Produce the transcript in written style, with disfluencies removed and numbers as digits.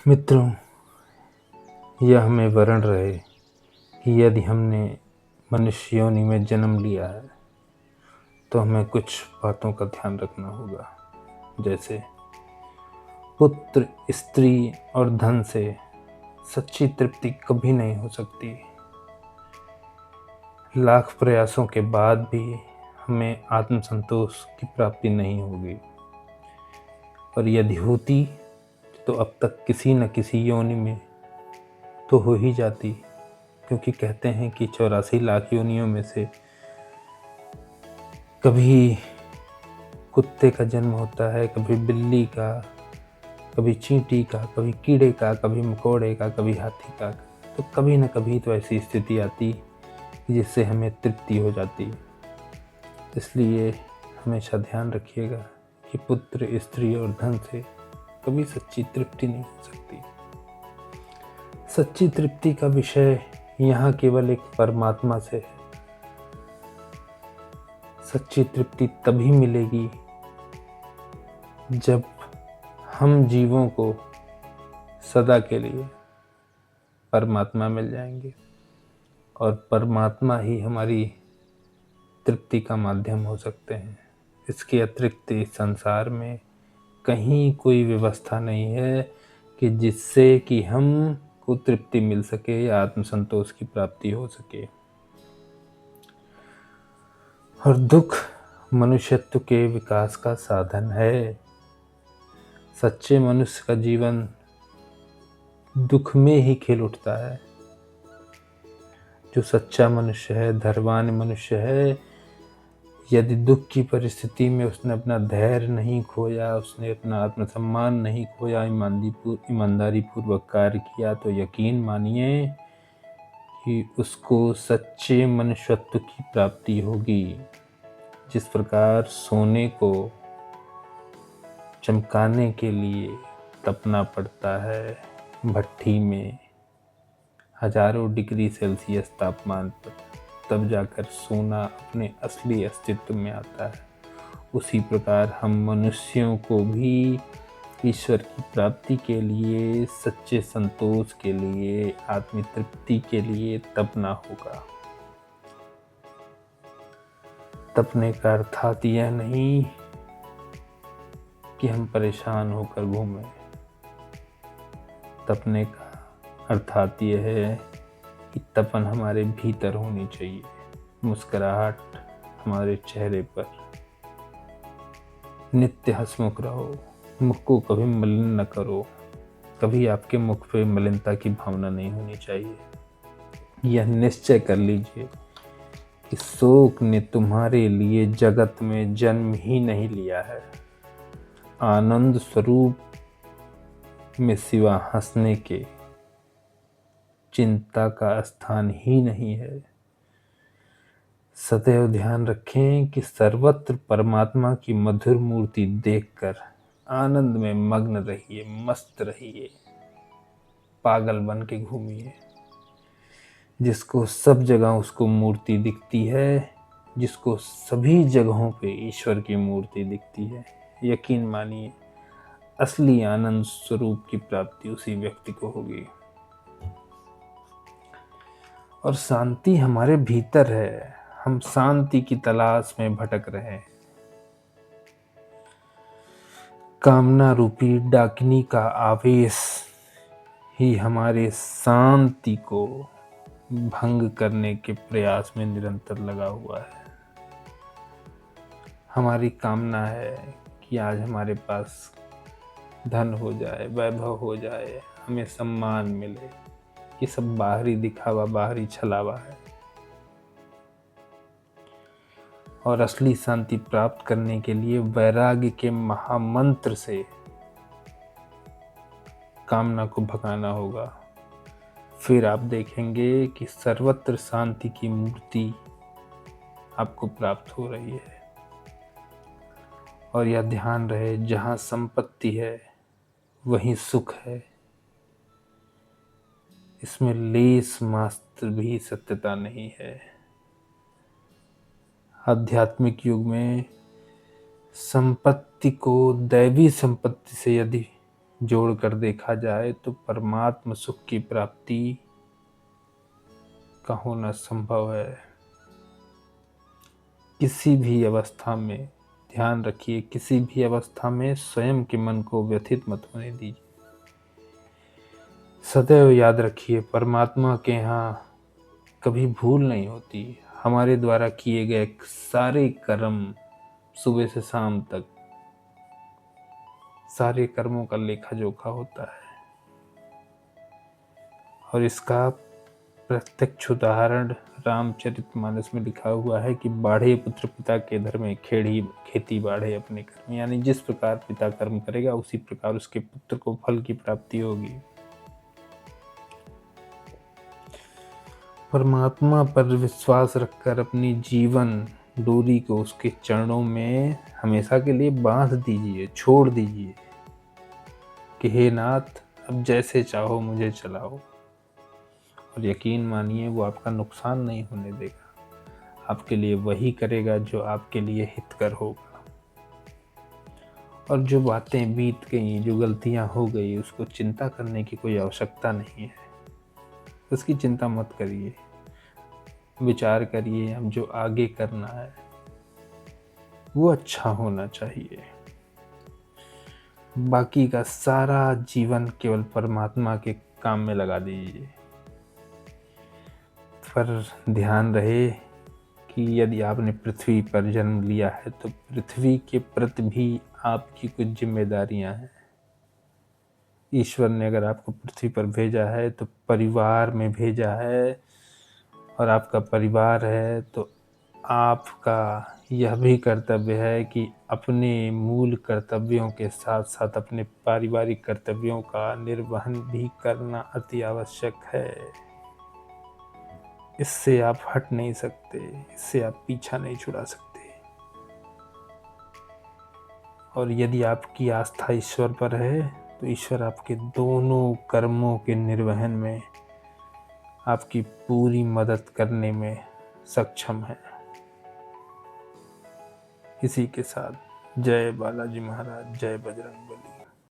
मित्रों, यह हमें वर्ण रहे कि यदि हमने मनुष्य योनि में जन्म लिया है तो हमें कुछ बातों का ध्यान रखना होगा। जैसे पुत्र, स्त्री और धन से सच्ची तृप्ति कभी नहीं हो सकती। लाख प्रयासों के बाद भी हमें आत्मसंतोष की प्राप्ति नहीं होगी, और यदि होती तो अब तक किसी न किसी योनि में तो हो ही जाती, क्योंकि कहते हैं कि 84 लाख योनियों में से कभी कुत्ते का जन्म होता है, कभी बिल्ली का, कभी चींटी का, कभी कीड़े का, कभी मकोड़े का, कभी हाथी का। तो कभी न कभी तो ऐसी स्थिति आती जिससे हमें तृप्ति हो जाती। इसलिए हमेशा ध्यान रखिएगा कि पुत्र, स्त्री और धन से कभी सच्ची तृप्ति नहीं हो सकती। सच्ची तृप्ति का विषय यहाँ केवल एक परमात्मा से है। सच्ची तृप्ति तभी मिलेगी जब हम जीवों को सदा के लिए परमात्मा मिल जाएंगे, और परमात्मा ही हमारी तृप्ति का माध्यम हो सकते हैं। इसके अतिरिक्त इस संसार में कहीं कोई व्यवस्था नहीं है कि जिससे कि हम को तृप्ति मिल सके या आत्मसंतोष की प्राप्ति हो सके। और दुख मनुष्यत्व के विकास का साधन है। सच्चे मनुष्य का जीवन दुख में ही खिल उठता है। जो सच्चा मनुष्य है, धैर्यवान मनुष्य है, यदि दुख की परिस्थिति में उसने अपना धैर्य नहीं खोया, उसने अपना आत्मसम्मान नहीं खोया, ईमानदारी पूर्वक कार्य किया, तो यकीन मानिए कि उसको सच्चे मनुष्यत्व की प्राप्ति होगी। जिस प्रकार सोने को चमकाने के लिए तपना पड़ता है भट्ठी में हजारों डिग्री सेल्सियस तापमान पर, तब जाकर सोना अपने असली अस्तित्व में आता है, उसी प्रकार हम मनुष्यों को भी ईश्वर की प्राप्ति के लिए, सच्चे संतोष के लिए, आत्मिक तृप्ति के लिए तपना होगा। तपने का अर्थात यह नहीं कि हम परेशान होकर घूमें। तपने का अर्थात यह है कि तपन हमारे भीतर होनी चाहिए। मुस्कुराहट हमारे चेहरे पर, नित्य हंसमुख रहो, मुख को कभी मलिन न करो। कभी आपके मुख पे मलिनता की भावना नहीं होनी चाहिए। यह निश्चय कर लीजिए कि शोक ने तुम्हारे लिए जगत में जन्म ही नहीं लिया है। आनंद स्वरूप में सिवा हंसने के चिंता का स्थान ही नहीं है। सदैव ध्यान रखें कि सर्वत्र परमात्मा की मधुर मूर्ति देखकर आनंद में मग्न रहिए, मस्त रहिए, पागल बन के घूमिए। जिसको सब जगह उसको मूर्ति दिखती है, जिसको सभी जगहों पे ईश्वर की मूर्ति दिखती है, यकीन मानिए असली आनंद स्वरूप की प्राप्ति उसी व्यक्ति को होगी। और शांति हमारे भीतर है। हम शांति की तलाश में भटक रहे हैं। कामना रूपी डाकिनी का आवेश ही हमारे शांति को भंग करने के प्रयास में निरंतर लगा हुआ है। हमारी कामना है कि आज हमारे पास धन हो जाए, वैभव हो जाए, हमें सम्मान मिले। ये सब बाहरी दिखावा, बाहरी छलावा है। और असली शांति प्राप्त करने के लिए वैराग्य के महामंत्र से कामना को भगाना होगा। फिर आप देखेंगे कि सर्वत्र शांति की मूर्ति आपको प्राप्त हो रही है। और यह ध्यान रहे, जहाँ संपत्ति है वहीं सुख है। इसमें लेस मात्र भी सत्यता नहीं है। आध्यात्मिक युग में संपत्ति को दैवी संपत्ति से यदि जोड़कर देखा जाए तो परमात्म सुख की प्राप्ति का होना संभव है। किसी भी अवस्था में ध्यान रखिए, किसी भी अवस्था में स्वयं के मन को व्यथित मत होने दीजिए। सदैव याद रखिए, परमात्मा के यहाँ कभी भूल नहीं होती। हमारे द्वारा किए गए सारे कर्म, सुबह से शाम तक सारे कर्मों का लेखा जोखा होता है, और इसका प्रत्यक्ष उदाहरण रामचरितमानस में लिखा हुआ है कि बाढ़े पुत्र पिता के धर्म में खेड़ी खेती बाढ़े अपने कर्म। यानी जिस प्रकार पिता कर्म करेगा उसी प्रकार उसके पुत्र को फल की प्राप्ति होगी। परमात्मा पर विश्वास रखकर अपनी जीवन डोरी को उसके चरणों में हमेशा के लिए बांध दीजिए, छोड़ दीजिए कि हे नाथ, अब जैसे चाहो मुझे चलाओ। और यकीन मानिए, वो आपका नुकसान नहीं होने देगा। आपके लिए वही करेगा जो आपके लिए हितकर होगा। और जो बातें बीत गई, जो गलतियां हो गई, उसको चिंता करने की कोई आवश्यकता नहीं है। उसकी चिंता मत करिए। विचार करिए, हम जो आगे करना है वो अच्छा होना चाहिए। बाकी का सारा जीवन केवल परमात्मा के काम में लगा दीजिए। पर ध्यान रहे कि यदि आपने पृथ्वी पर जन्म लिया है तो पृथ्वी के प्रति भी आपकी कुछ जिम्मेदारियां हैं। ईश्वर ने अगर आपको पृथ्वी पर भेजा है तो परिवार में भेजा है, और आपका परिवार है तो आपका यह भी कर्तव्य है कि अपने मूल कर्तव्यों के साथ साथ अपने पारिवारिक कर्तव्यों का निर्वहन भी करना अति आवश्यक है। इससे आप हट नहीं सकते, इससे आप पीछा नहीं छुड़ा सकते। और यदि आपकी आस्था ईश्वर पर है तो ईश्वर आपके दोनों कर्मों के निर्वहन में आपकी पूरी मदद करने में सक्षम है। इसी के साथ जय बालाजी महाराज, जय बजरंगबली।